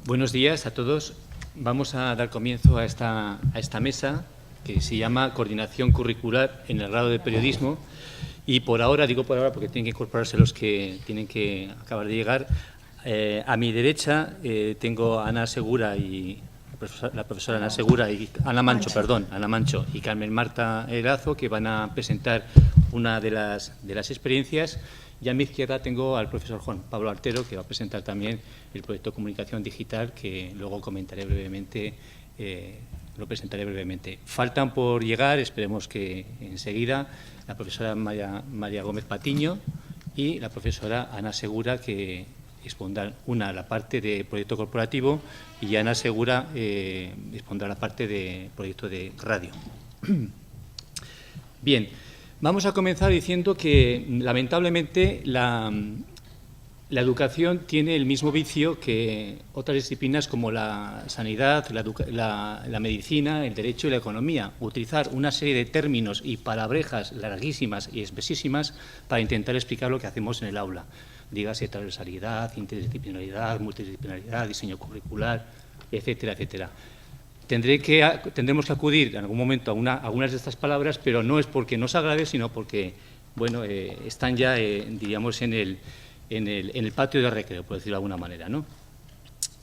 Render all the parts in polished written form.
Buenos días a todos. Vamos a dar comienzo a esta mesa que se llama Coordinación Curricular en el grado de Periodismo. Y por ahora, digo por ahora porque tienen que incorporarse los que tienen que acabar de llegar. A mi derecha tengo a Ana Segura y la profesora Ana Segura y Ana Mancho y Carmen Marta Erazo, que van a presentar una de las experiencias. Y a mi izquierda tengo al profesor Juan Pablo Artero, que va a presentar también el proyecto de comunicación digital, que luego comentaré brevemente, lo presentaré brevemente. Faltan por llegar, esperemos que enseguida, la profesora María Gómez Patiño y la profesora Ana Segura, que expondrán una la parte de proyecto corporativo y Ana Segura expondrá la parte de proyecto de radio. Bien. Vamos a comenzar diciendo que, lamentablemente, la educación tiene el mismo vicio que otras disciplinas como la sanidad, la medicina, el derecho y la economía. Utilizar una serie de términos y palabrejas larguísimas y espesísimas para intentar explicar lo que hacemos en el aula. Dígase transversalidad, interdisciplinaridad, multidisciplinaridad, diseño curricular, etcétera, etcétera. Tendremos que acudir en algún momento a algunas de estas palabras, pero no es porque nos agrade, sino porque, bueno, están ya, diríamos, en el patio de recreo, por decirlo de alguna manera, ¿no?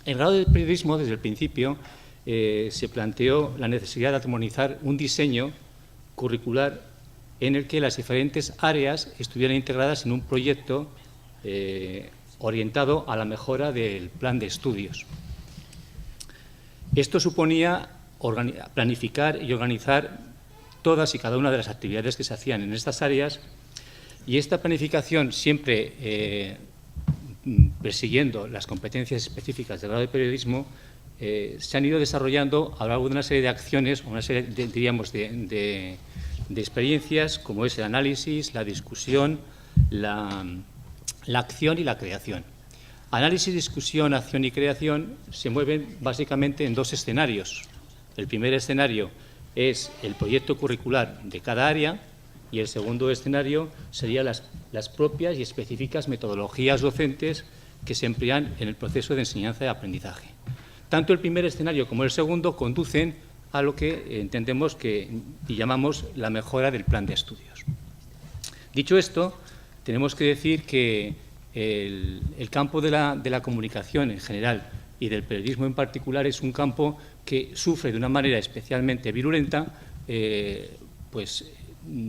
El grado de periodismo, desde el principio, se planteó la necesidad de armonizar un diseño curricular en el que las diferentes áreas estuvieran integradas en un proyecto orientado a la mejora del plan de estudios. Esto suponía planificar y organizar todas y cada una de las actividades que se hacían en estas áreas, y esta planificación, siempre persiguiendo las competencias específicas del grado de periodismo, se han ido desarrollando a lo largo de una serie de acciones, una serie, diríamos, de experiencias, como es el análisis, la discusión, la acción y la creación. Análisis, discusión, acción y creación se mueven básicamente en dos escenarios. El primer escenario es el proyecto curricular de cada área y el segundo escenario serían las propias y específicas metodologías docentes que se emplean en el proceso de enseñanza y aprendizaje. Tanto el primer escenario como el segundo conducen a lo que entendemos y llamamos la mejora del plan de estudios. Dicho esto, tenemos que decir que el campo de la comunicación en general y del periodismo en particular es un campo que sufre de una manera especialmente virulenta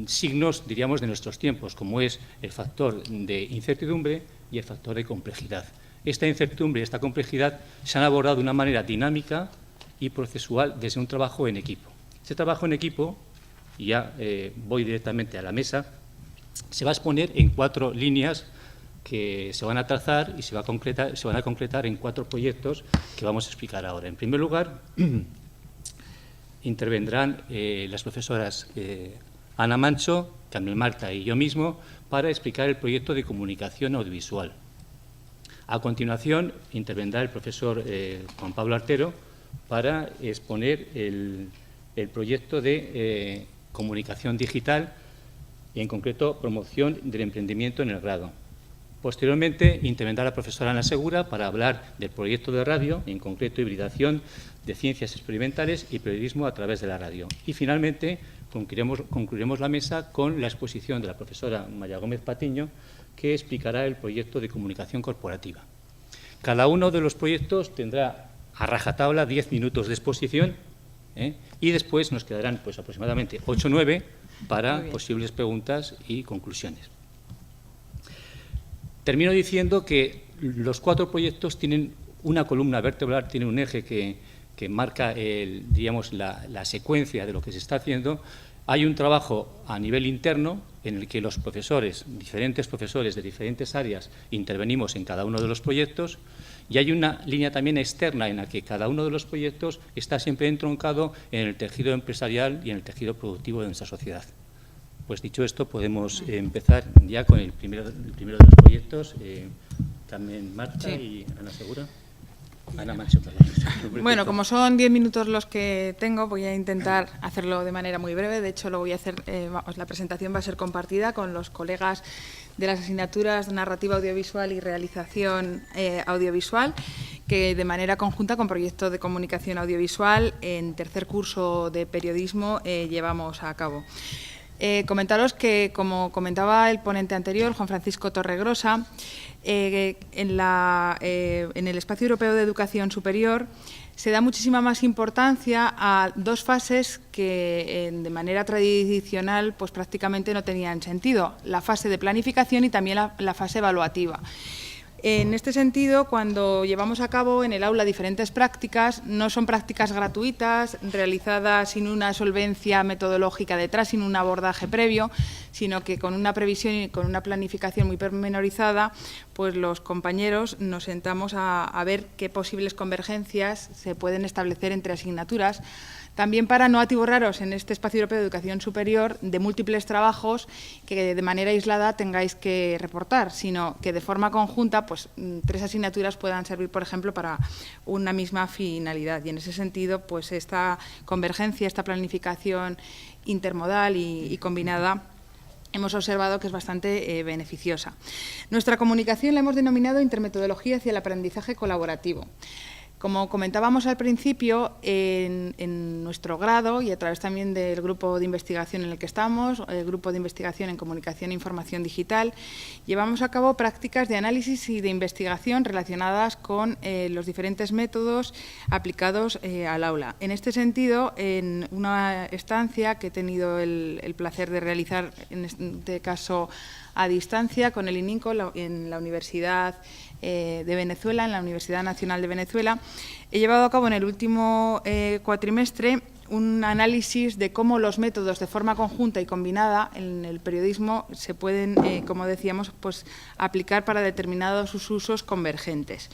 signos, diríamos, de nuestros tiempos, como es el factor de incertidumbre y el factor de complejidad. Esta incertidumbre y esta complejidad se han abordado de una manera dinámica y procesual desde un trabajo en equipo. Este trabajo en equipo, y ya voy directamente a la mesa, se va a exponer en 4 líneas que se van a trazar y se van a concretar en 4 proyectos que vamos a explicar ahora. En primer lugar, intervendrán las profesoras Ana Mancho, Carmen Marta y yo mismo para explicar el proyecto de comunicación audiovisual. A continuación, intervendrá el profesor Juan Pablo Artero para exponer el proyecto de comunicación digital y, en concreto, promoción del emprendimiento en el grado. Posteriormente, intervendrá la profesora Ana Segura para hablar del proyecto de radio, en concreto hibridación de ciencias experimentales y periodismo a través de la radio. Y, finalmente, concluiremos la mesa con la exposición de la profesora María Gómez Patiño, que explicará el proyecto de comunicación corporativa. Cada uno de los proyectos tendrá a rajatabla 10 minutos de exposición, y después nos quedarán aproximadamente 8 o 9 para posibles preguntas y conclusiones. Termino diciendo que los 4 proyectos tienen una columna vertebral, tienen un eje que marca la secuencia de lo que se está haciendo. Hay un trabajo a nivel interno en el que los diferentes profesores de diferentes áreas, intervenimos en cada uno de los proyectos, y hay una línea también externa en la que cada uno de los proyectos está siempre entroncado en el tejido empresarial y en el tejido productivo de nuestra sociedad. Pues dicho esto, podemos empezar ya con el primero de los proyectos. Carmen Marta y Ana Segura. Ana Manso, perdón. Bueno, como son 10 minutos los que tengo, voy a intentar hacerlo de manera muy breve. De hecho, lo voy a hacer, la presentación va a ser compartida con los colegas de las asignaturas de narrativa audiovisual y realización audiovisual, que de manera conjunta con proyecto de comunicación audiovisual en tercer curso de periodismo llevamos a cabo. Comentaros que, como comentaba el ponente anterior, Juan Francisco Torregrosa, en el Espacio Europeo de Educación Superior se da muchísima más importancia a dos fases que de manera tradicional pues prácticamente no tenían sentido, la fase de planificación y también la fase evaluativa. En este sentido, cuando llevamos a cabo en el aula diferentes prácticas, no son prácticas gratuitas, realizadas sin una solvencia metodológica detrás, sin un abordaje previo, sino que con una previsión y con una planificación muy pormenorizada, pues los compañeros nos sentamos a ver qué posibles convergencias se pueden establecer entre asignaturas, también para no atiborraros en este Espacio Europeo de Educación Superior de múltiples trabajos que de manera aislada tengáis que reportar, sino que de forma conjunta pues 3 asignaturas puedan servir, por ejemplo, para una misma finalidad. Y en ese sentido, pues esta convergencia, esta planificación intermodal y combinada, hemos observado que es bastante beneficiosa. Nuestra comunicación la hemos denominado intermetodología hacia el aprendizaje colaborativo. Como comentábamos al principio, en nuestro grado y a través también del grupo de investigación en el que estamos, el grupo de investigación en comunicación e información digital, llevamos a cabo prácticas de análisis y de investigación relacionadas con los diferentes métodos aplicados al aula. En este sentido, en una estancia que he tenido el placer de realizar, en este caso a distancia, con el ININCO en la Universidad de Venezuela, en la Universidad Nacional de Venezuela, he llevado a cabo en el último cuatrimestre un análisis de cómo los métodos de forma conjunta y combinada en el periodismo se pueden, como decíamos, pues, aplicar para determinados usos convergentes.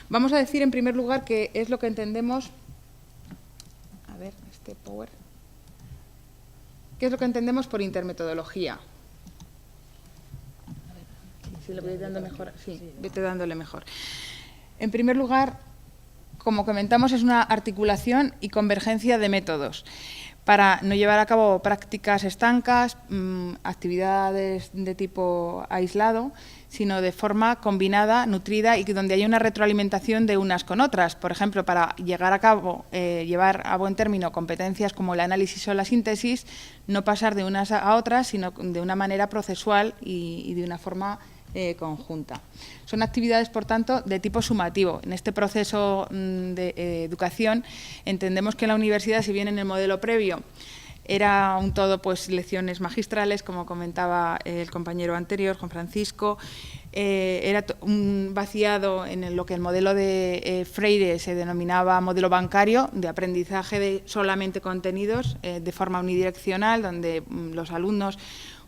Vamos a decir, en primer lugar, qué es lo que entendemos. A ver, ¿qué es lo que entendemos por intermetodología? Si le voy dando mejor, sí, vete dándole mejor. En primer lugar, como comentamos, es una articulación y convergencia de métodos para no llevar a cabo prácticas estancas, actividades de tipo aislado, sino de forma combinada, nutrida y donde haya una retroalimentación de unas con otras. Por ejemplo, para llevar a buen término competencias como el análisis o la síntesis, no pasar de unas a otras, sino de una manera procesual y de una forma conjunta. Son actividades, por tanto, de tipo sumativo. En este proceso de educación entendemos que la universidad, si bien en el modelo previo era un todo pues lecciones magistrales, como comentaba el compañero anterior, Juan Francisco, era un vaciado en lo que el modelo de Freire se denominaba modelo bancario, de aprendizaje de solamente contenidos de forma unidireccional, donde los alumnos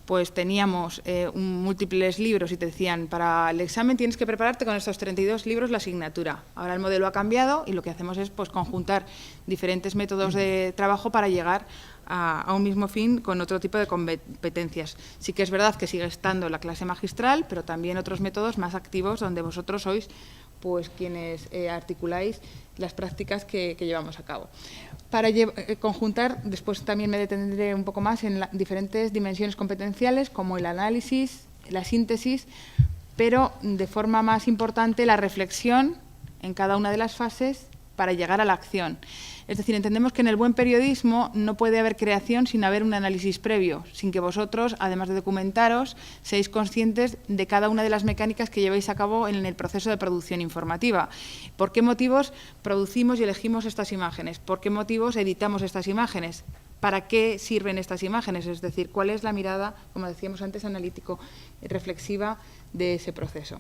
pues teníamos múltiples libros y te decían, para el examen tienes que prepararte con estos 32 libros la asignatura. Ahora el modelo ha cambiado y lo que hacemos es pues conjuntar diferentes métodos de trabajo para llegar a un mismo fin con otro tipo de competencias. Sí que es verdad que sigue estando la clase magistral, pero también otros métodos más activos donde vosotros sois pues quienes articuláis las prácticas que llevamos a cabo. Para conjuntar, después también me detendré un poco más en diferentes dimensiones competenciales como el análisis, la síntesis, pero de forma más importante la reflexión en cada una de las fases para llegar a la acción. Es decir, entendemos que en el buen periodismo no puede haber creación sin haber un análisis previo, sin que vosotros, además de documentaros, seáis conscientes de cada una de las mecánicas que lleváis a cabo en el proceso de producción informativa. ¿Por qué motivos producimos y elegimos estas imágenes? ¿Por qué motivos editamos estas imágenes? ¿Para qué sirven estas imágenes? Es decir, ¿cuál es la mirada, como decíamos antes, analítico y reflexiva de ese proceso?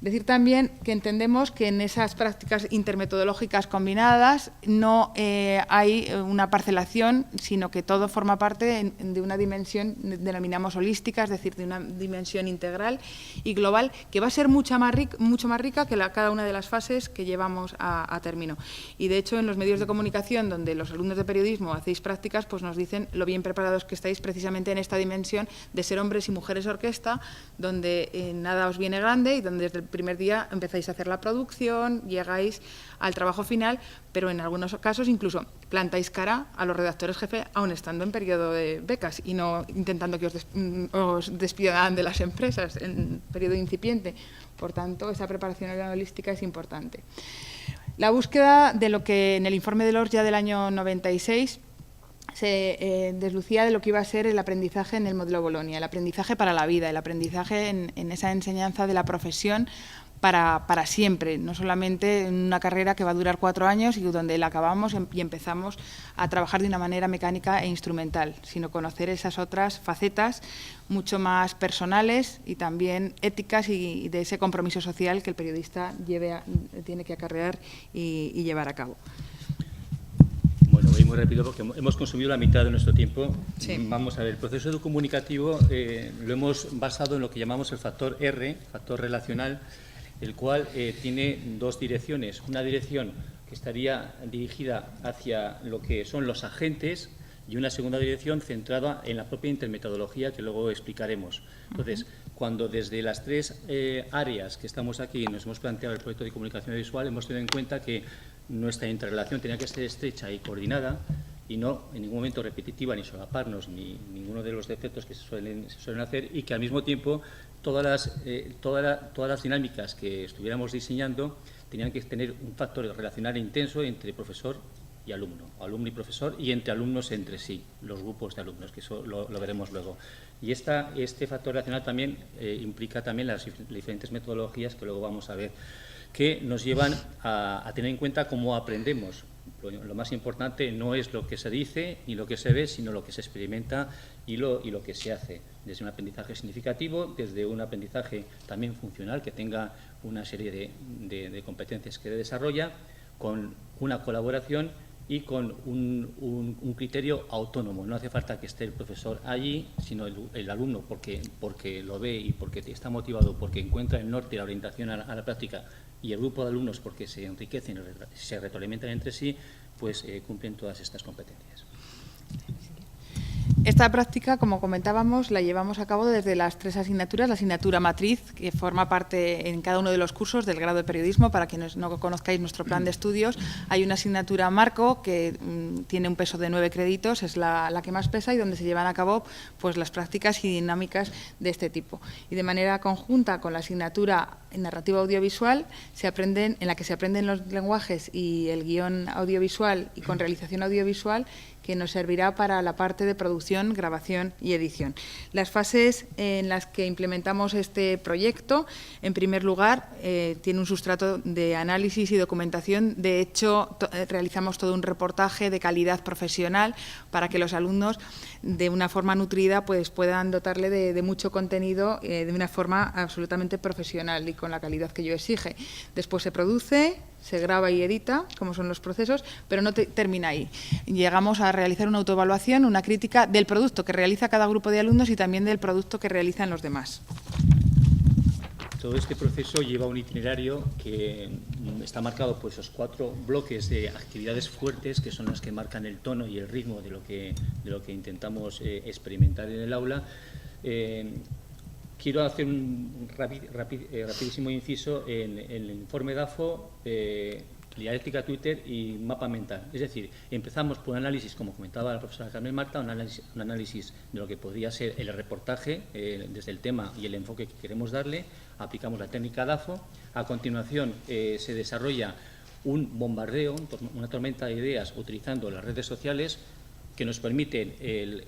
Decir también que entendemos que en esas prácticas intermetodológicas combinadas no hay una parcelación, sino que todo forma parte de una dimensión, denominamos holística, es decir, de una dimensión integral y global, que va a ser mucho más rica que cada una de las fases que llevamos a término. Y, de hecho, en los medios de comunicación, donde los alumnos de periodismo hacéis prácticas, pues nos dicen lo bien preparados que estáis precisamente en esta dimensión de ser hombres y mujeres orquesta, donde nada os viene grande y donde desde el primer día empezáis a hacer la producción, llegáis al trabajo final, pero en algunos casos incluso plantáis cara a los redactores jefe aún estando en periodo de becas y no intentando que os despidan de las empresas en periodo incipiente. Por tanto, esa preparación holística es importante. La búsqueda de lo que en el informe de Lors ya del año 96 se deslucía de lo que iba a ser el aprendizaje en el modelo Bolonia, el aprendizaje para la vida, el aprendizaje en esa enseñanza de la profesión para siempre, no solamente en una carrera que va a durar 4 años y donde la acabamos y empezamos a trabajar de una manera mecánica e instrumental, sino conocer esas otras facetas mucho más personales y también éticas y de ese compromiso social que el periodista tiene que acarrear y llevar a cabo. Bueno, voy muy rápido porque hemos consumido la mitad de nuestro tiempo. Sí. Vamos a ver, el proceso comunicativo lo hemos basado en lo que llamamos el factor R, factor relacional, el cual tiene 2 direcciones. Una dirección que estaría dirigida hacia lo que son los agentes y una segunda dirección centrada en la propia intermetodología que luego explicaremos. Entonces, cuando desde las 3 áreas que estamos aquí nos hemos planteado el proyecto de comunicación visual, hemos tenido en cuenta que nuestra interrelación tenía que ser estrecha y coordinada y no en ningún momento repetitiva, ni solaparnos, ni ninguno de los defectos que se suelen hacer, y que al mismo tiempo todas las dinámicas que estuviéramos diseñando tenían que tener un factor relacional intenso entre profesor y alumno, alumno y profesor, y entre alumnos entre sí, los grupos de alumnos, que eso lo veremos luego. Y este factor relacional también implica también las diferentes metodologías que luego vamos a ver, que nos llevan a tener en cuenta cómo aprendemos. Lo más importante no es lo que se dice ni lo que se ve, sino lo que se experimenta y lo que se hace. Desde un aprendizaje significativo, desde un aprendizaje también funcional, que tenga una serie de competencias que desarrolla, con una colaboración y con un criterio autónomo. No hace falta que esté el profesor allí, sino el alumno, porque lo ve y porque está motivado, porque encuentra el norte y la orientación a la práctica, y el grupo de alumnos porque se enriquecen, se retroalimentan entre sí, pues cumplen todas estas competencias. Esta práctica, como comentábamos, la llevamos a cabo desde las 3 asignaturas. La asignatura matriz, que forma parte en cada uno de los cursos del grado de periodismo. Para quienes no conozcáis nuestro plan de estudios, hay una asignatura marco que tiene un peso de 9 créditos, es la que más pesa y donde se llevan a cabo pues las prácticas y dinámicas de este tipo. Y de manera conjunta con la asignatura en narrativa audiovisual, en la que se aprenden los lenguajes y el guión audiovisual y con realización audiovisual, que nos servirá para la parte de producción, grabación y edición. Las fases en las que implementamos este proyecto, en primer lugar, tiene un sustrato de análisis y documentación. De hecho, realizamos todo un reportaje de calidad profesional para que los alumnos, de una forma nutrida, pues puedan dotarle de mucho contenido de una forma absolutamente profesional y con la calidad que ello exige. Después se produce, se graba y edita, como son los procesos, pero no termina ahí. Llegamos a realizar una autoevaluación, una crítica del producto que realiza cada grupo de alumnos y también del producto que realizan los demás. Todo este proceso lleva un itinerario que está marcado por esos 4 bloques de actividades fuertes, que son las que marcan el tono y el ritmo de lo que intentamos experimentar en el aula. Quiero hacer un rapidísimo inciso en el informe DAFO, dialéctica Twitter y mapa mental. Es decir, empezamos por un análisis, como comentaba la profesora Carmen Marta, un análisis de lo que podría ser el reportaje desde el tema y el enfoque que queremos darle. Aplicamos la técnica DAFO. A continuación se desarrolla un bombardeo, una tormenta de ideas utilizando las redes sociales, que nos permiten el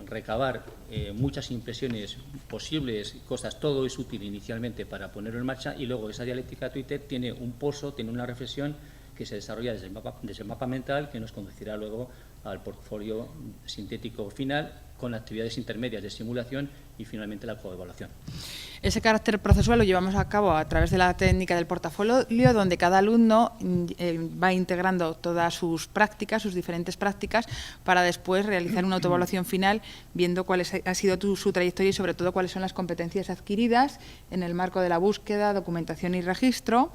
recabar muchas impresiones posibles, cosas, todo es útil inicialmente para ponerlo en marcha, y luego esa dialéctica Twitter tiene un pozo, tiene una reflexión que se desarrolla desde el mapa mental, que nos conducirá luego al portfolio sintético final, con actividades intermedias de simulación y finalmente la coevaluación. Ese carácter procesual lo llevamos a cabo a través de la técnica del portafolio, donde cada alumno va integrando todas sus prácticas, sus diferentes prácticas, para después realizar una autoevaluación final, viendo cuál ha sido su trayectoria y sobre todo cuáles son las competencias adquiridas en el marco de la búsqueda, documentación y registro,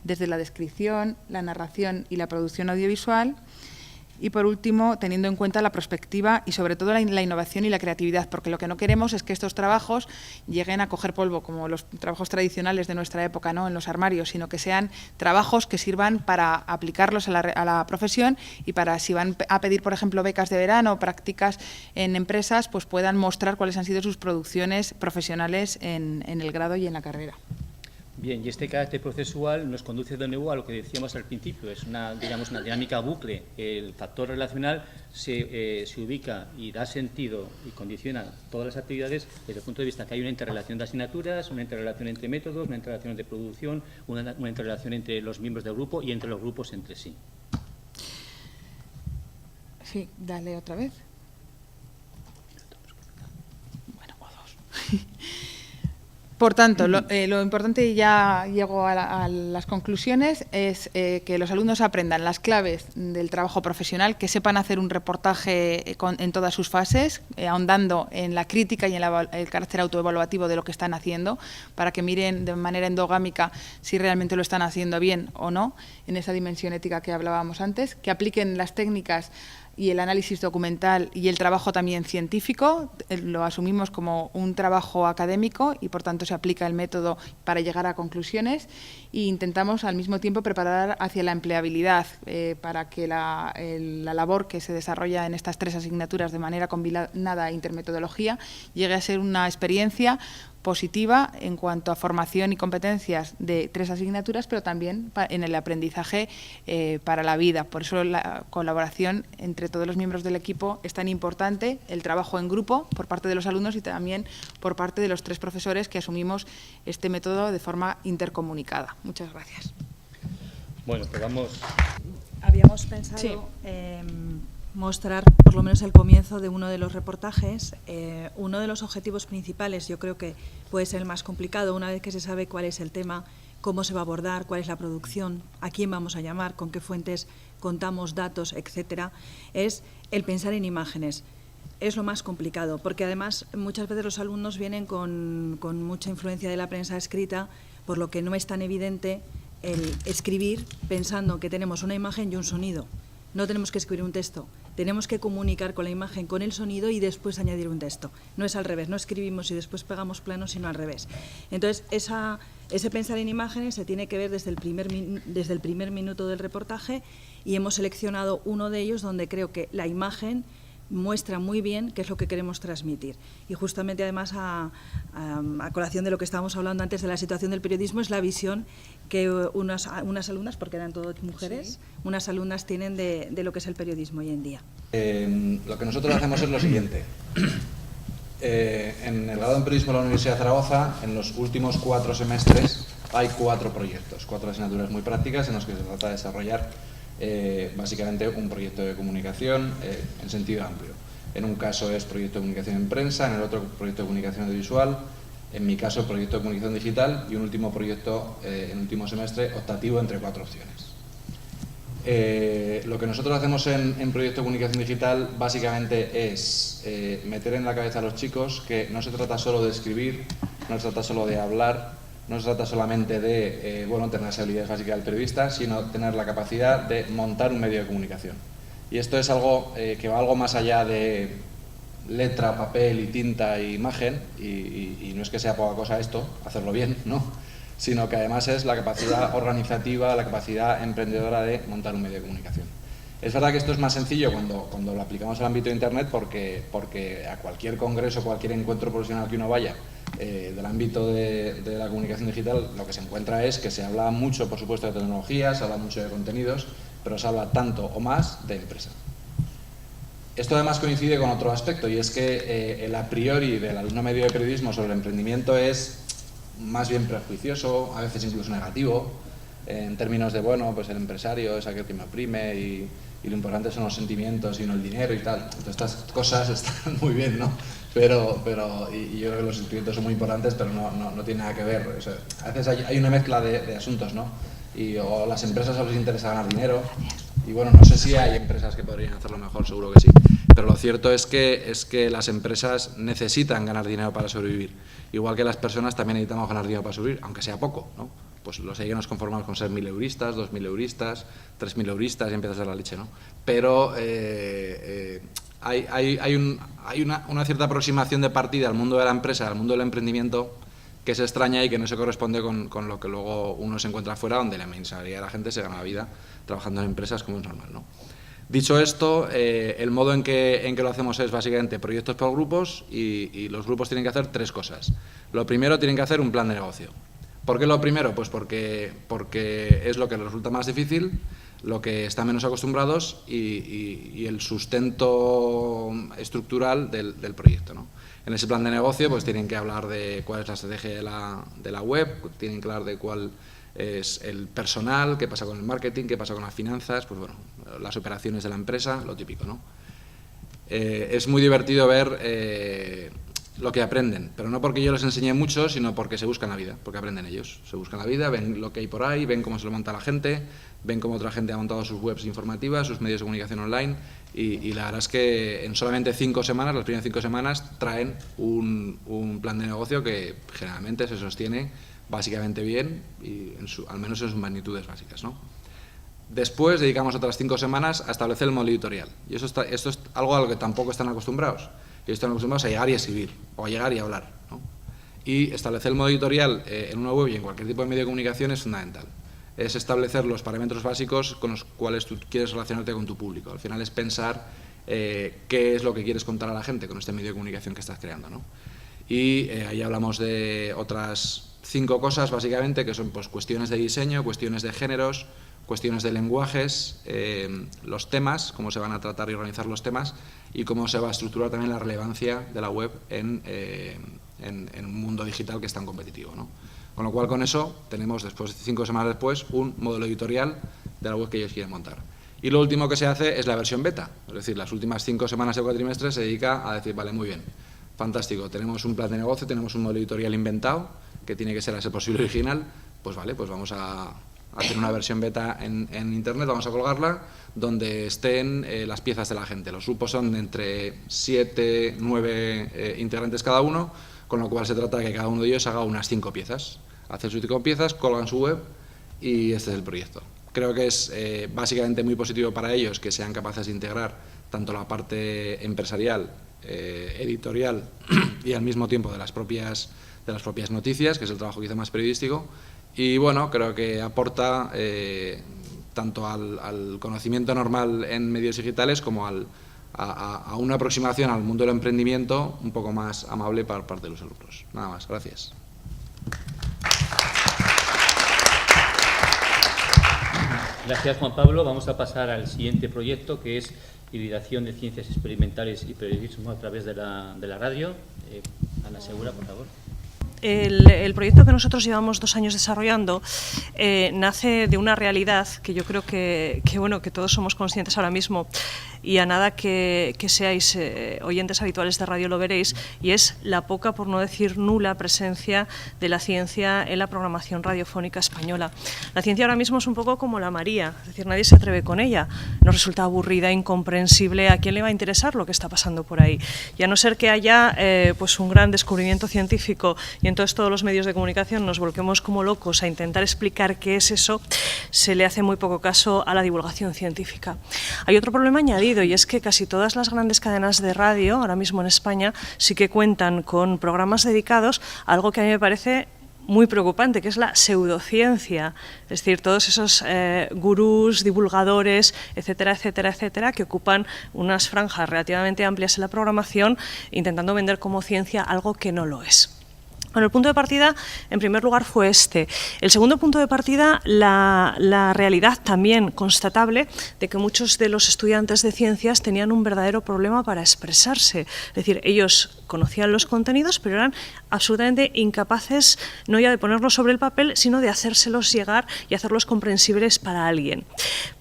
desde la descripción, la narración y la producción audiovisual, Y, por último, teniendo en cuenta la perspectiva y, sobre todo, la innovación y la creatividad, porque lo que no queremos es que estos trabajos lleguen a coger polvo, como los trabajos tradicionales de nuestra época, ¿no?, en los armarios, sino que sean trabajos que sirvan para aplicarlos a la profesión y para, si van a pedir, por ejemplo, becas de verano o prácticas en empresas, pues puedan mostrar cuáles han sido sus producciones profesionales en el grado y en la carrera. Bien, y este carácter procesual nos conduce de nuevo a lo que decíamos al principio, es una dinámica bucle. El factor relacional se ubica y da sentido y condiciona todas las actividades desde el punto de vista que hay una interrelación de asignaturas, una interrelación entre métodos, una interrelación de producción, una interrelación entre los miembros del grupo y entre los grupos entre sí. Sí, dale otra vez. Bueno, o dos. Por tanto, lo importante, y ya llego a las conclusiones, es que los alumnos aprendan las claves del trabajo profesional, que sepan hacer un reportaje en todas sus fases, ahondando en la crítica y en el carácter autoevaluativo de lo que están haciendo, para que miren de manera endogámica si realmente lo están haciendo bien o no, en esa dimensión ética que hablábamos antes, que apliquen las técnicas y el análisis documental y el trabajo también científico. Lo asumimos como un trabajo académico y, por tanto, se aplica el método para llegar a conclusiones, e intentamos al mismo tiempo preparar hacia la empleabilidad, para que la labor que se desarrolla en estas 3 asignaturas de manera combinada e intermetodología llegue a ser una experiencia positiva en cuanto a formación y competencias de 3 asignaturas, pero también en el aprendizaje para la vida. Por eso la colaboración entre todos los miembros del equipo es tan importante, el trabajo en grupo por parte de los alumnos y también por parte de los 3 profesores que asumimos este método de forma intercomunicada. Muchas gracias. Bueno, pues vamos. Habíamos pensado mostrar por lo menos el comienzo de uno de los reportajes. Uno de los objetivos principales, yo creo que puede ser el más complicado, una vez que se sabe cuál es el tema, cómo se va a abordar, cuál es la producción, a quién vamos a llamar, con qué fuentes contamos, datos, etcétera, es el pensar en imágenes. Es lo más complicado, porque además muchas veces los alumnos vienen con mucha influencia de la prensa escrita, por lo que no es tan evidente el escribir pensando que tenemos una imagen y un sonido. No tenemos que escribir un texto, tenemos que comunicar con la imagen, con el sonido y después añadir un texto. No es al revés, no escribimos y después pegamos planos, sino al revés. Entonces, ese pensar en imágenes se tiene que ver desde el primer minuto del reportaje, y hemos seleccionado uno de ellos donde creo que la imagen muestra muy bien qué es lo que queremos transmitir. Y justamente, además, a colación de lo que estábamos hablando antes de la situación del periodismo, es la visión que unas alumnas, porque eran todas mujeres, sí, unas alumnas tienen de lo que es el periodismo hoy en día. Lo que nosotros hacemos es lo siguiente. En el grado en periodismo de la Universidad de Zaragoza, en los últimos 4 semestres, hay 4 proyectos, 4 asignaturas muy prácticas en los que se trata de desarrollar básicamente un proyecto de comunicación en sentido amplio. En un caso es proyecto de comunicación en prensa, en el otro proyecto de comunicación audiovisual, en mi caso proyecto de comunicación digital, y un último proyecto en último semestre optativo entre 4 opciones. Lo que nosotros hacemos en proyecto de comunicación digital básicamente es meter en la cabeza a los chicos que no se trata solo de escribir, no se trata solo de hablar, no se trata solamente de tener las habilidades básicas del periodista, sino tener la capacidad de montar un medio de comunicación. Y esto es algo que va algo más allá de letra, papel y tinta e imagen, y no es que sea poca cosa esto, hacerlo bien, ¿no?, sino que además es la capacidad organizativa, la capacidad emprendedora de montar un medio de comunicación. Es verdad que esto es más sencillo cuando lo aplicamos al ámbito de Internet, porque a cualquier congreso, cualquier encuentro profesional que uno vaya del ámbito de la comunicación digital, lo que se encuentra es que se habla mucho, por supuesto, de tecnología, se habla mucho de contenidos, pero se habla tanto o más de empresa. Esto además coincide con otro aspecto, y es que el a priori del alumno medio de periodismo sobre el emprendimiento es más bien prejuicioso, a veces incluso negativo, en términos de, pues el empresario es aquel que me oprime y lo importante son los sentimientos y no el dinero y tal. Entonces, estas cosas están muy bien, ¿no? Pero y yo creo que los sentimientos son muy importantes, pero no tiene nada que ver. O sea, a veces hay una mezcla de asuntos, ¿no? O las empresas solo les interesa ganar dinero, y bueno, no sé si hay empresas que podrían hacerlo mejor, seguro que sí, pero lo cierto es que las empresas necesitan ganar dinero para sobrevivir, igual que las personas también necesitamos ganar dinero para sobrevivir, aunque sea poco, ¿no? pues los hay que nos conformamos con ser 1.000 euristas, 2.000 euristas, 3.000 euristas y empieza a ser la leche, ¿no? Pero hay una cierta aproximación de partida al mundo de la empresa, al mundo del emprendimiento, que es extraña y que no se corresponde con lo que luego uno se encuentra fuera, donde la inmensa mayoría de la gente se gana la vida trabajando en empresas como es normal, ¿no? Dicho esto, el modo en que lo hacemos es básicamente proyectos por grupos y los grupos tienen que hacer 3 cosas. Lo primero, tienen que hacer un plan de negocio. ¿Por qué lo primero? Pues porque es lo que les resulta más difícil, lo que están menos acostumbrados y el sustento estructural del proyecto, ¿no? En ese plan de negocio pues tienen que hablar de cuál es la estrategia de la web, tienen que hablar de cuál es el personal, qué pasa con el marketing, qué pasa con las finanzas, pues bueno, las operaciones de la empresa, lo típico, ¿no? Es muy divertido ver lo que aprenden, pero no porque yo les enseñe mucho, sino porque se buscan la vida, porque aprenden ellos. Se buscan la vida, ven lo que hay por ahí, ven cómo se lo monta la gente, ven cómo otra gente ha montado sus webs informativas, sus medios de comunicación online y la verdad es que en solamente 5 semanas, las primeras 5 semanas, traen un plan de negocio que generalmente se sostiene básicamente bien y al menos en sus magnitudes básicas, ¿no? Después dedicamos otras 5 semanas a establecer el modo editorial y esto es algo a lo que tampoco están acostumbrados. Ellos están acostumbrados a llegar y escribir o a llegar y hablar, ¿no? Y establecer el modo editorial en una web y en cualquier tipo de medio de comunicación es fundamental. Es establecer los parámetros básicos con los cuales tú quieres relacionarte con tu público. Al final es pensar qué es lo que quieres contar a la gente con este medio de comunicación que estás creando, ¿no? Y ahí hablamos de otras 5 cosas básicamente, que son pues cuestiones de diseño, cuestiones de géneros, cuestiones de lenguajes, los temas, cómo se van a tratar y organizar los temas y cómo se va a estructurar también la relevancia de la web en un mundo digital que es tan competitivo, ¿no? Con lo cual, con eso, tenemos, después 5 semanas después, un modelo editorial de la web que ellos quieren montar. Y lo último que se hace es la versión beta, es decir, las últimas 5 semanas de cuatrimestre se dedica a decir, vale, muy bien, fantástico, tenemos un plan de negocio, tenemos un modelo editorial inventado, que tiene que ser a ser posible original, pues vale, pues vamos a hacer una versión beta en internet, vamos a colgarla, donde estén las piezas de la gente. Los grupos son de entre 7, 9 integrantes cada uno, con lo cual se trata de que cada uno de ellos haga unas 5 piezas. Hacen sus 5 piezas, colgan su web y este es el proyecto. Creo que es básicamente muy positivo para ellos que sean capaces de integrar tanto la parte empresarial, editorial y al mismo tiempo de las propias noticias, que es el trabajo quizá más periodístico. Y bueno, creo que aporta tanto al conocimiento normal en medios digitales como a una aproximación al mundo del emprendimiento un poco más amable por parte de los alumnos. Nada más, gracias. Gracias, Juan Pablo. Vamos a pasar al siguiente proyecto, que es hibridación de ciencias experimentales y periodismo a través de la radio. Ana Segura, por favor. El proyecto que nosotros llevamos 2 años desarrollando nace de una realidad que yo creo que todos somos conscientes ahora mismo y a nada que seáis oyentes habituales de radio lo veréis, y es la poca, por no decir nula, presencia de la ciencia en la programación radiofónica española. La ciencia ahora mismo es un poco como la María, es decir, nadie se atreve con ella, nos resulta aburrida, incomprensible, ¿a quién le va a interesar lo que está pasando por ahí? Y a no ser que haya pues un gran descubrimiento científico y entonces todos los medios de comunicación nos volquemos como locos a intentar explicar qué es eso, se le hace muy poco caso a la divulgación científica. Hay otro problema añadido, y es que casi todas las grandes cadenas de radio ahora mismo en España sí que cuentan con programas dedicados a algo que a mí me parece muy preocupante, que es la pseudociencia, es decir, todos esos gurús, divulgadores, etcétera, etcétera, etcétera, que ocupan unas franjas relativamente amplias en la programación intentando vender como ciencia algo que no lo es. Bueno, el punto de partida, en primer lugar, fue este. El segundo punto de partida, la realidad también constatable de que muchos de los estudiantes de ciencias tenían un verdadero problema para expresarse. Es decir, ellos conocían los contenidos, pero eran absolutamente incapaces no ya de ponerlos sobre el papel, sino de hacérselos llegar y hacerlos comprensibles para alguien.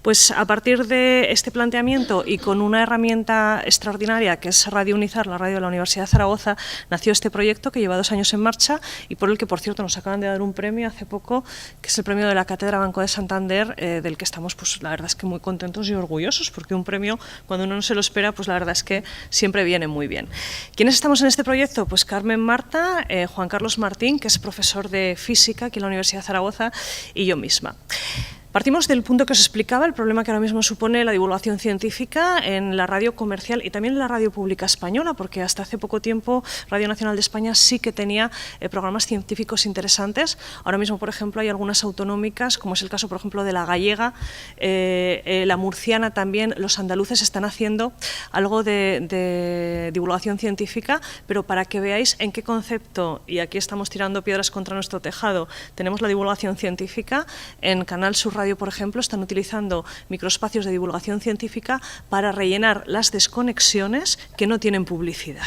Pues a partir de este planteamiento y con una herramienta extraordinaria que es Radio Unizar, la radio de la Universidad de Zaragoza, nació este proyecto que lleva 2 años en marcha, marcha y por el que, por cierto, nos acaban de dar un premio hace poco, que es el premio de la Cátedra Banco de Santander, del que estamos, pues la verdad es que muy contentos y orgullosos, porque un premio, cuando uno no se lo espera, pues la verdad es que siempre viene muy bien. ¿Quiénes estamos en este proyecto? Pues Carmen Marta, Juan Carlos Martín, que es profesor de física aquí en la Universidad de Zaragoza, y yo misma. Partimos del punto que os explicaba, el problema que ahora mismo supone la divulgación científica en la radio comercial y también en la radio pública española, porque hasta hace poco tiempo Radio Nacional de España sí que tenía programas científicos interesantes. Ahora mismo, por ejemplo, hay algunas autonómicas, como es el caso, por ejemplo, de la gallega, la murciana también. Los andaluces están haciendo algo de divulgación científica, pero para que veáis en qué concepto, y aquí estamos tirando piedras contra nuestro tejado, tenemos la divulgación científica. En Canal Sur Radio, por ejemplo, están utilizando microespacios de divulgación científica para rellenar las desconexiones que no tienen publicidad.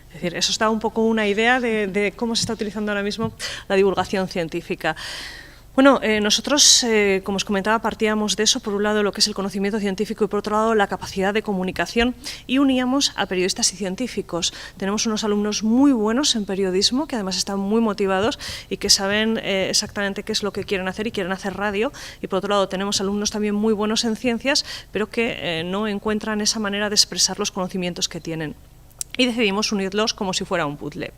Es decir, eso está un poco una idea de cómo se está utilizando ahora mismo la divulgación científica. Bueno, nosotros, como os comentaba, partíamos de eso, por un lado lo que es el conocimiento científico y por otro lado la capacidad de comunicación, y uníamos a periodistas y científicos. Tenemos unos alumnos muy buenos en periodismo, que además están muy motivados y que saben exactamente qué es lo que quieren hacer y quieren hacer radio, y por otro lado tenemos alumnos también muy buenos en ciencias, pero que no encuentran esa manera de expresar los conocimientos que tienen. Y decidimos unirlos como si fuera un puzzle.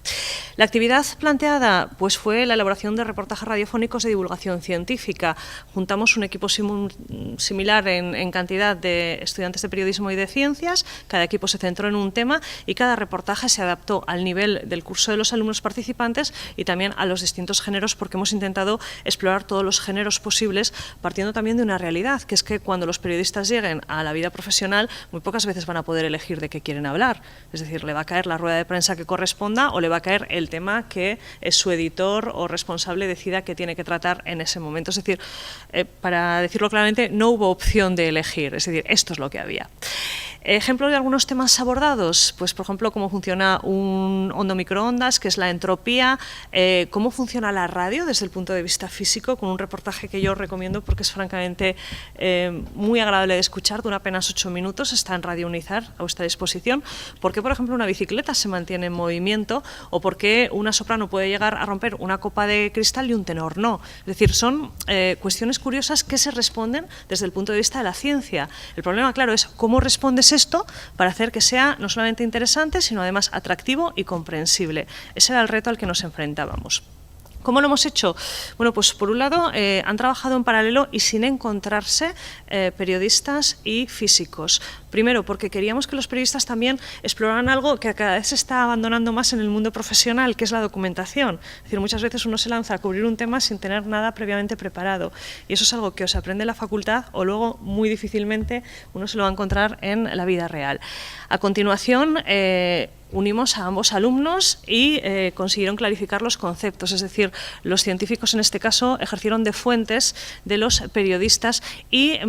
La actividad planteada pues fue la elaboración de reportajes radiofónicos de divulgación científica. Juntamos un equipo similar en cantidad de estudiantes de periodismo y de ciencias, cada equipo se centró en un tema y cada reportaje se adaptó al nivel del curso de los alumnos participantes y también a los distintos géneros, porque hemos intentado explorar todos los géneros posibles, partiendo también de una realidad, que es que cuando los periodistas lleguen a la vida profesional, muy pocas veces van a poder elegir de qué quieren hablar. Es decir, le va a caer la rueda de prensa que corresponda o le va a caer el tema que su editor o responsable decida que tiene que tratar en ese momento. Es decir, para decirlo claramente, no hubo opción de elegir, es decir, esto es lo que había. Ejemplos de algunos temas abordados, pues por ejemplo, cómo funciona un hondo microondas, qué es la entropía, cómo funciona la radio desde el punto de vista físico, con un reportaje que yo recomiendo porque es francamente muy agradable de escuchar, dura apenas 8 minutos, está en Radio Unizar, a vuestra disposición. ¿Por qué, por ejemplo, una bicicleta se mantiene en movimiento o por qué una soprano puede llegar a romper una copa de cristal y un tenor no? Es decir, son cuestiones curiosas que se responden desde el punto de vista de la ciencia. El problema, claro, es cómo respondes esto para hacer que sea no solamente interesante, sino además atractivo y comprensible. Ese era el reto al que nos enfrentábamos. ¿Cómo lo hemos hecho? Bueno, pues por un lado han trabajado en paralelo y sin encontrarse periodistas y físicos. Primero, porque queríamos que los periodistas también exploraran algo que cada vez se está abandonando más en el mundo profesional, que es la documentación. Es decir, muchas veces uno se lanza a cubrir un tema sin tener nada previamente preparado. Y eso es algo que o se aprende en la facultad o luego muy difícilmente uno se lo va a encontrar en la vida real. A continuación, unimos a ambos alumnos y consiguieron clarificar los conceptos, es decir, los científicos en este caso ejercieron de fuentes de los periodistas y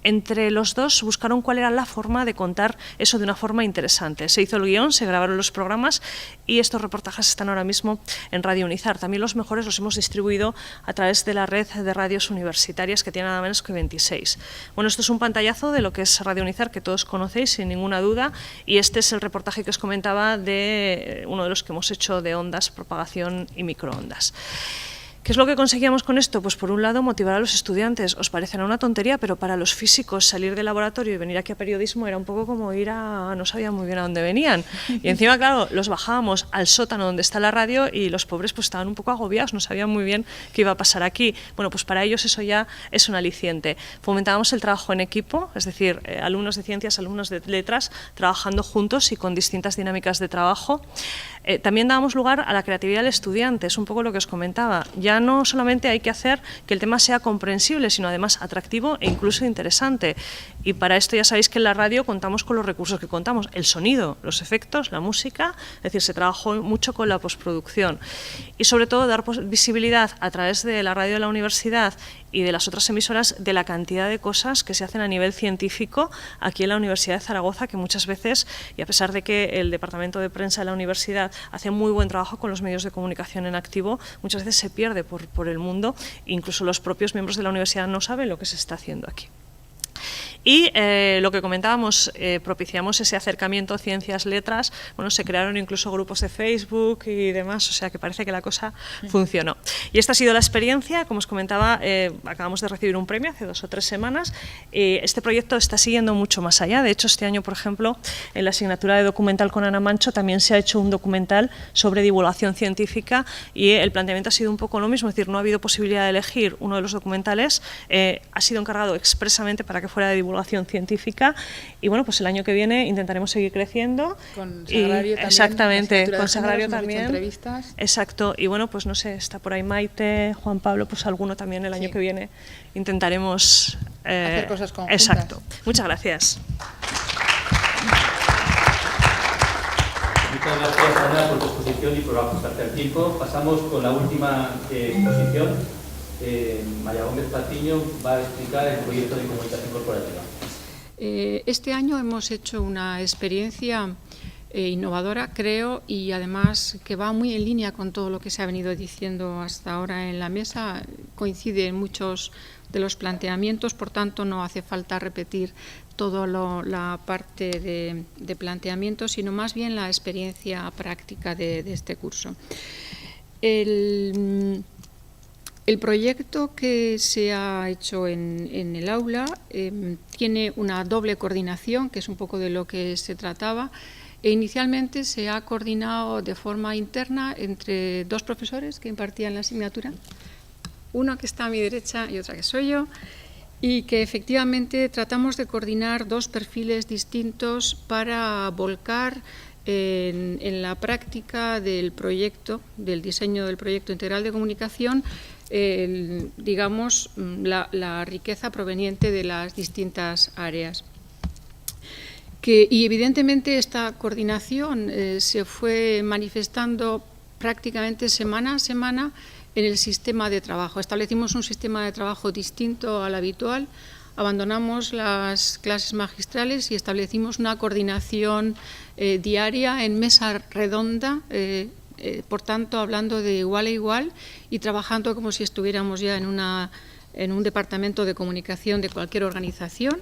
entre los dos buscaron cuál era la forma de contar eso de una forma interesante. Se hizo el guión, se grabaron los programas y estos reportajes están ahora mismo en Radio Unizar. También los mejores los hemos distribuido a través de la red de radios universitarias, que tiene nada menos que 26. Bueno, esto es un pantallazo de lo que es Radio Unizar, que todos conocéis sin ninguna duda, y este es el reportaje que os comentaba de uno de los que hemos hecho de ondas, propagación y microondas. ¿Qué es lo que conseguíamos con esto? Pues por un lado motivar a los estudiantes. Os parecerá una tontería, pero para los físicos salir del laboratorio y venir aquí a periodismo era un poco como ir a... no sabían muy bien a dónde venían. Y encima, claro, los bajábamos al sótano donde está la radio y los pobres pues estaban un poco agobiados, no sabían muy bien qué iba a pasar aquí. Bueno, pues para ellos eso ya es un aliciente. Fomentábamos el trabajo en equipo, es decir, alumnos de ciencias, alumnos de letras, trabajando juntos y con distintas dinámicas de trabajo. También dábamos lugar a la creatividad del estudiante, es un poco lo que os comentaba. Ya no solamente hay que hacer que el tema sea comprensible, sino además atractivo e incluso interesante. Y para esto ya sabéis que en la radio contamos con los recursos que contamos, el sonido, los efectos, la música, es decir, se trabajó mucho con la postproducción. Y sobre todo dar visibilidad a través de la radio de la universidad y de las otras emisoras de la cantidad de cosas que se hacen a nivel científico aquí en la Universidad de Zaragoza, que muchas veces, y a pesar de que el departamento de prensa de la universidad hace muy buen trabajo con los medios de comunicación en activo, muchas veces se pierde por el mundo, incluso los propios miembros de la universidad no saben lo que se está haciendo aquí. Y lo que comentábamos, propiciamos ese acercamiento ciencias-letras. Bueno, se crearon incluso grupos de Facebook y demás, o sea que parece que la cosa funcionó. Y esta ha sido la experiencia, como os comentaba, acabamos de recibir un premio hace 2 o 3 semanas. Este proyecto está siguiendo mucho más allá. De hecho, este año, por ejemplo, en la asignatura de documental con Ana Mancho también se ha hecho un documental sobre divulgación científica y el planteamiento ha sido un poco lo mismo, es decir, no ha habido posibilidad de elegir uno de los documentales, ha sido encargado expresamente para que fuera de divulgación científica y bueno, pues el año que viene intentaremos seguir creciendo. Con Sagrario también. Exactamente, con Sagrario también. Entrevistas. Exacto, y bueno, pues no sé, está por ahí Maite, Juan Pablo, pues alguno también el año que viene intentaremos hacer cosas conjuntas. Exacto. Muchas gracias. Muchas gracias, Ana, por tu exposición y por ajustarte al tiempo. Pasamos con la última exposición. María Gómez Patiño va a explicar el proyecto de comunicación corporativa. Este año hemos hecho una experiencia innovadora, creo, y además que va muy en línea con todo lo que se ha venido diciendo hasta ahora en la mesa. Coincide en muchos de los planteamientos, por tanto no hace falta repetir toda la parte de planteamiento, sino más bien la experiencia práctica de este curso. El proyecto que se ha hecho en el aula tiene una doble coordinación, que es un poco de lo que se trataba. Inicialmente se ha coordinado de forma interna entre 2 profesores que impartían la asignatura, uno que está a mi derecha y otra que soy yo, y que efectivamente tratamos de coordinar 2 perfiles distintos para volcar en la práctica del proyecto, del diseño del proyecto integral de comunicación, digamos, la riqueza proveniente de las distintas áreas. Y evidentemente esta coordinación se fue manifestando prácticamente semana a semana en el sistema de trabajo. Establecimos un sistema de trabajo distinto al habitual, abandonamos las clases magistrales y establecimos una coordinación diaria en mesa redonda, por tanto hablando de igual a igual y trabajando como si estuviéramos ya en un departamento de comunicación de cualquier organización.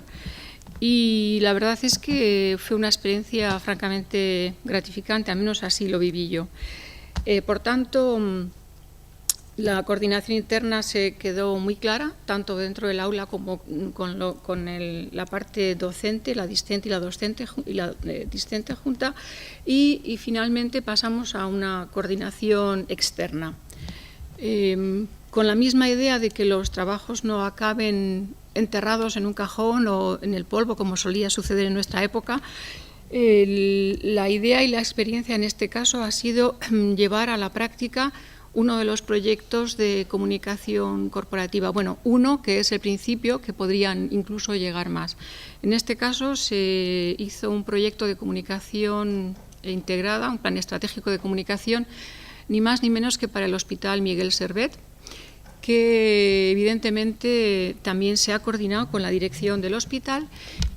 Y la verdad es que fue una experiencia francamente gratificante, al menos así lo viví yo. Por tanto, la coordinación interna se quedó muy clara, tanto dentro del aula como con la parte docente, la discente y la discente junta, y finalmente pasamos a una coordinación externa. Con la misma idea de que los trabajos no acaben enterrados en un cajón o en el polvo, como solía suceder en nuestra época, la idea y la experiencia en este caso ha sido llevar a la práctica uno de los proyectos de comunicación corporativa. Bueno, uno que es el principio, que podrían incluso llegar más. En este caso se hizo un proyecto de comunicación integrada, un plan estratégico de comunicación, ni más ni menos que para el Hospital Miguel Servet, que evidentemente también se ha coordinado con la dirección del hospital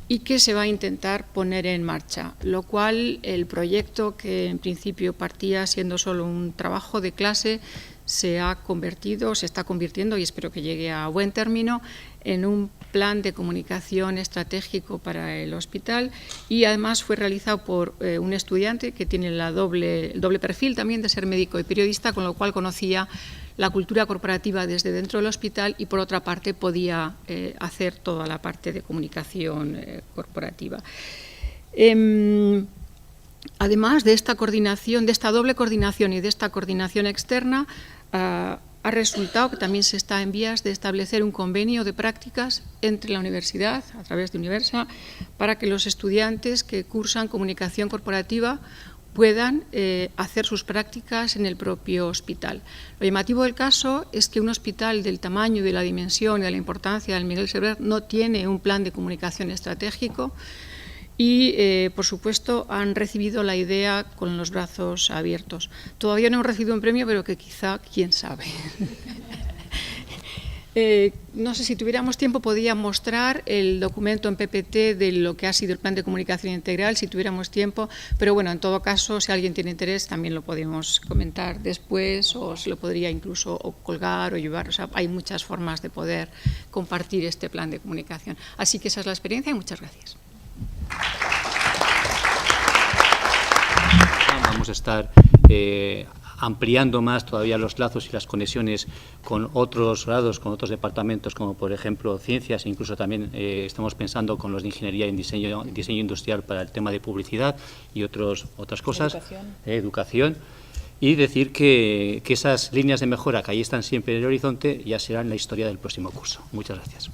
y que se va a intentar poner en marcha, lo cual el proyecto, que en principio partía siendo solo un trabajo de clase, se está convirtiendo, y espero que llegue a buen término, en un plan de comunicación estratégico para el hospital, y además fue realizado por un estudiante que tiene el doble perfil también de ser médico y periodista, con lo cual conocía la cultura corporativa desde dentro del hospital y por otra parte podía hacer toda la parte de comunicación corporativa. Además de esta coordinación, de esta doble coordinación y de esta coordinación externa, ha resultado que también se está en vías de establecer un convenio de prácticas entre la universidad, a través de Universa, para que los estudiantes que cursan comunicación corporativa puedan hacer sus prácticas en el propio hospital. Lo llamativo del caso es que un hospital del tamaño y de la dimensión y de la importancia del Miguel Servet no tiene un plan de comunicación estratégico y, por supuesto, han recibido la idea con los brazos abiertos. Todavía no hemos recibido un premio, pero que quizá, quién sabe. No sé, si tuviéramos tiempo podía mostrar el documento en PPT de lo que ha sido el Plan de Comunicación Integral, si tuviéramos tiempo, pero bueno, en todo caso, si alguien tiene interés, también lo podemos comentar después, o se lo podría incluso colgar o llevar. O sea, hay muchas formas de poder compartir este plan de comunicación. Así que esa es la experiencia y muchas gracias. Vamos a estar ampliando más todavía los lazos y las conexiones con otros grados, con otros departamentos, como por ejemplo ciencias, incluso también estamos pensando con los de ingeniería en diseño industrial para el tema de publicidad y otras cosas, educación, y decir que esas líneas de mejora que ahí están siempre en el horizonte ya serán la historia del próximo curso. Muchas gracias.